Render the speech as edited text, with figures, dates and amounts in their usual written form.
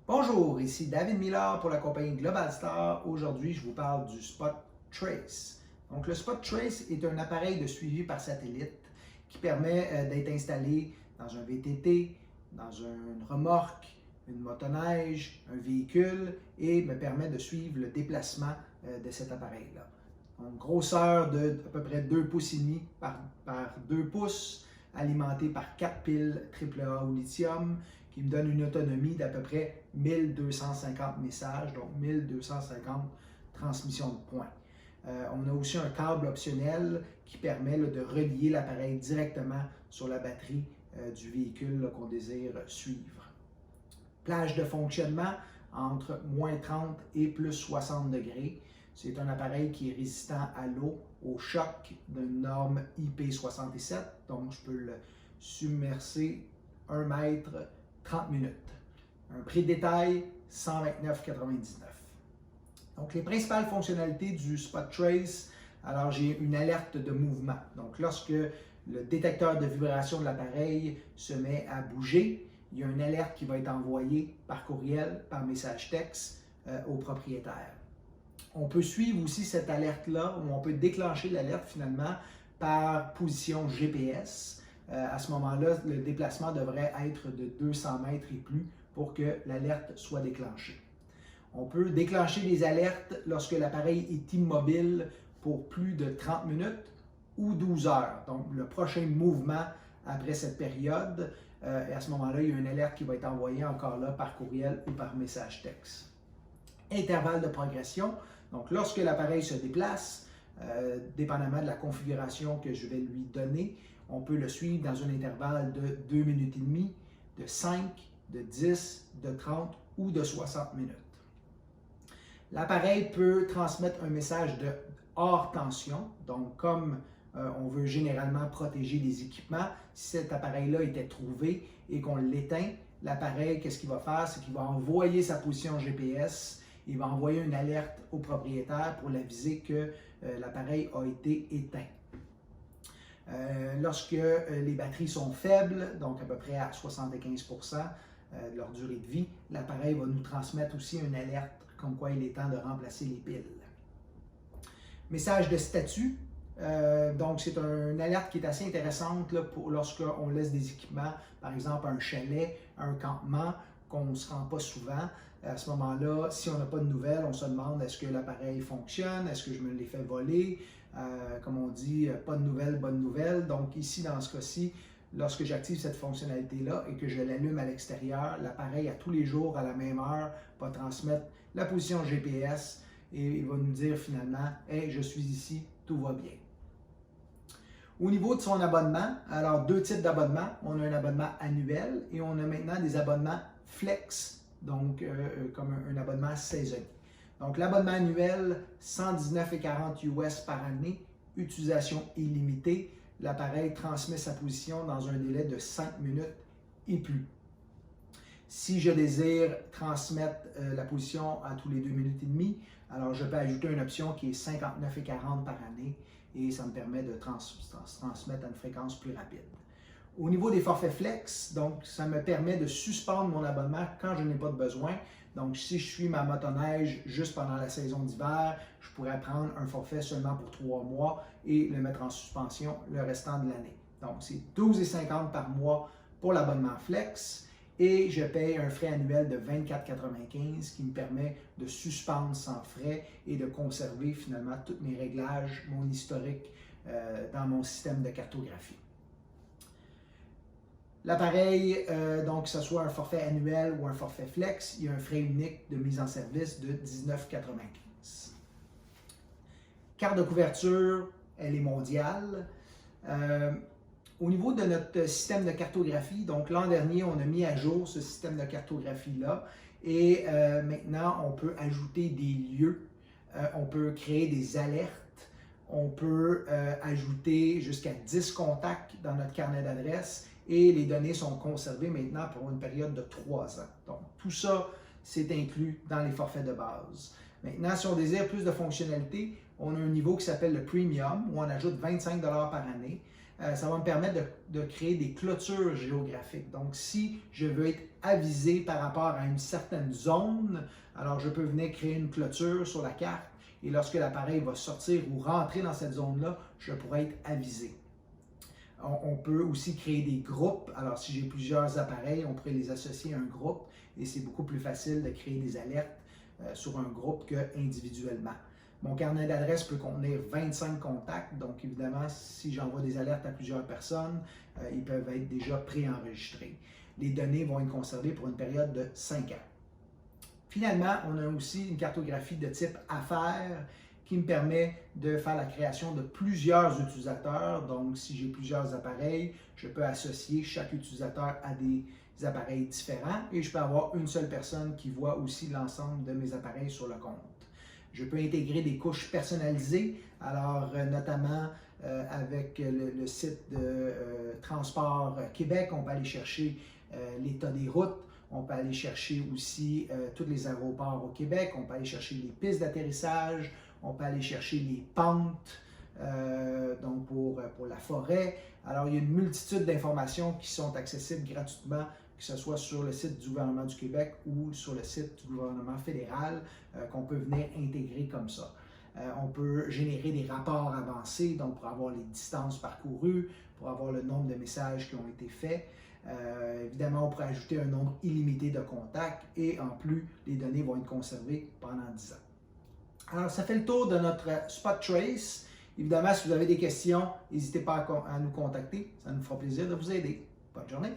Bonjour, ici David Millard pour la compagnie Global Star. Aujourd'hui, je vous parle du Spot Trace. Donc, le Spot Trace est un appareil de suivi par satellite qui permet d'être installé dans un VTT, dans une remorque, une motoneige, un véhicule et me permet de suivre le déplacement de cet appareil-là. Donc, grosseur de à peu près 2 pouces et demi par 2 pouces, alimenté par 4 piles AAA au lithium, qui me donne une autonomie d'à peu près 1250 messages, donc 1250 transmissions de points. On a aussi un câble optionnel qui permet de relier l'appareil directement sur la batterie du véhicule qu'on désire suivre. Plage de fonctionnement entre moins 30 et plus 60 degrés. C'est un appareil qui est résistant à l'eau, au choc d'une norme IP67, donc je peux le submerger 1 mètre 30 minutes. Un prix de détail, 129,99. Donc, les principales fonctionnalités du Spot Trace, alors j'ai une alerte de mouvement. Donc, lorsque le détecteur de vibration de l'appareil se met à bouger, il y a une alerte qui va être envoyée par courriel, par message texte au propriétaire. On peut suivre aussi cette alerte-là, ou on peut déclencher l'alerte finalement par position GPS. À ce moment-là, le déplacement devrait être de 200 mètres et plus pour que l'alerte soit déclenchée. On peut déclencher les alertes lorsque l'appareil est immobile pour plus de 30 minutes ou 12 heures. Donc, le prochain mouvement après cette période, et à ce moment-là, il y a une alerte qui va être envoyée encore là par courriel ou par message texte. Intervalle de progression. Donc, lorsque l'appareil se déplace, dépendamment de la configuration que je vais lui donner, on peut le suivre dans un intervalle de 2 minutes et demie, de 5, de 10, de 30 ou de 60 minutes. L'appareil peut transmettre un message de hors tension, donc comme on veut généralement protéger les équipements, si cet appareil-là était trouvé et qu'on l'éteint, l'appareil, qu'est-ce qu'il va faire? C'est qu'il va envoyer sa position GPS, il va envoyer une alerte au propriétaire pour l'aviser que l'appareil a été éteint. Lorsque les batteries sont faibles, donc à peu près à 75% de leur durée de vie, l'appareil va nous transmettre aussi une alerte comme quoi il est temps de remplacer les piles. Message de statut. Donc, c'est une alerte qui est assez intéressante là, pour lorsqu'on laisse des équipements, par exemple un chalet, un campement, qu'on ne se rend pas souvent. À ce moment-là, si on n'a pas de nouvelles, on se demande est-ce que l'appareil fonctionne, est-ce que je me l'ai fait voler, comme on dit, pas de nouvelles, bonne nouvelle. Donc ici, dans ce cas-ci, lorsque j'active cette fonctionnalité-là et que je l'allume à l'extérieur, l'appareil à tous les jours, à la même heure, va transmettre la position GPS et il va nous dire finalement « Hey, je suis ici, tout va bien ». Au niveau de son abonnement, alors 2 types d'abonnements. On a un abonnement annuel et on a maintenant des abonnements flex, donc comme un abonnement saisonnier. Donc l'abonnement annuel, 119,40 US par année, utilisation illimitée. L'appareil transmet sa position dans un délai de 5 minutes et plus. Si je désire transmettre la position à tous les 2 minutes et demie, alors je peux ajouter une option qui est 59,40 par année et ça me permet de transmettre à une fréquence plus rapide. Au niveau des forfaits flex, donc ça me permet de suspendre mon abonnement quand je n'ai pas de besoin. Donc si je suis ma motoneige juste pendant la saison d'hiver, je pourrais prendre un forfait seulement pour 3 mois et le mettre en suspension le restant de l'année. Donc c'est 12,50 par mois pour l'abonnement flex. Et je paye un frais annuel de 24,95 qui me permet de suspendre sans frais et de conserver finalement tous mes réglages, mon historique dans mon système de cartographie. L'appareil, donc que ce soit un forfait annuel ou un forfait flex, il y a un frais unique de mise en service de 19,95. Carte de couverture, elle est mondiale. Au niveau de notre système de cartographie, donc l'an dernier, on a mis à jour ce système de cartographie-là et maintenant, on peut ajouter des lieux, on peut créer des alertes, on peut ajouter jusqu'à 10 contacts dans notre carnet d'adresses et les données sont conservées maintenant pour une période de 3 ans. Donc, tout ça, c'est inclus dans les forfaits de base. Maintenant, si on désire plus de fonctionnalités, on a un niveau qui s'appelle le Premium où on ajoute 25 $ par année. ça va me permettre de créer des clôtures géographiques. Donc, si je veux être avisé par rapport à une certaine zone, alors je peux venir créer une clôture sur la carte et lorsque l'appareil va sortir ou rentrer dans cette zone-là, je pourrai être avisé. On peut aussi créer des groupes. Alors, si j'ai plusieurs appareils, on pourrait les associer à un groupe et c'est beaucoup plus facile de créer des alertes sur un groupe qu'individuellement. Mon carnet d'adresses peut contenir 25 contacts, donc évidemment, si j'envoie des alertes à plusieurs personnes, ils peuvent être déjà préenregistrés. Les données vont être conservées pour une période de 5 ans. Finalement, on a aussi une cartographie de type affaires qui me permet de faire la création de plusieurs utilisateurs. Donc, si j'ai plusieurs appareils, je peux associer chaque utilisateur à des appareils différents et je peux avoir une seule personne qui voit aussi l'ensemble de mes appareils sur le compte. Je peux intégrer des couches personnalisées, alors notamment avec le site de Transport Québec, on peut aller chercher l'état des routes, on peut aller chercher aussi tous les aéroports au Québec, on peut aller chercher les pistes d'atterrissage, on peut aller chercher les pentes, donc pour la forêt. Alors, il y a une multitude d'informations qui sont accessibles gratuitement, que ce soit sur le site du gouvernement du Québec ou sur le site du gouvernement fédéral, qu'on peut venir intégrer comme ça. On peut générer des rapports avancés, donc pour avoir les distances parcourues, pour avoir le nombre de messages qui ont été faits. Évidemment, on pourrait ajouter un nombre illimité de contacts et en plus, les données vont être conservées pendant 10 ans. Alors, ça fait le tour de notre Spot Trace. Évidemment, si vous avez des questions, n'hésitez pas à nous contacter. Ça nous fera plaisir de vous aider. Bonne journée!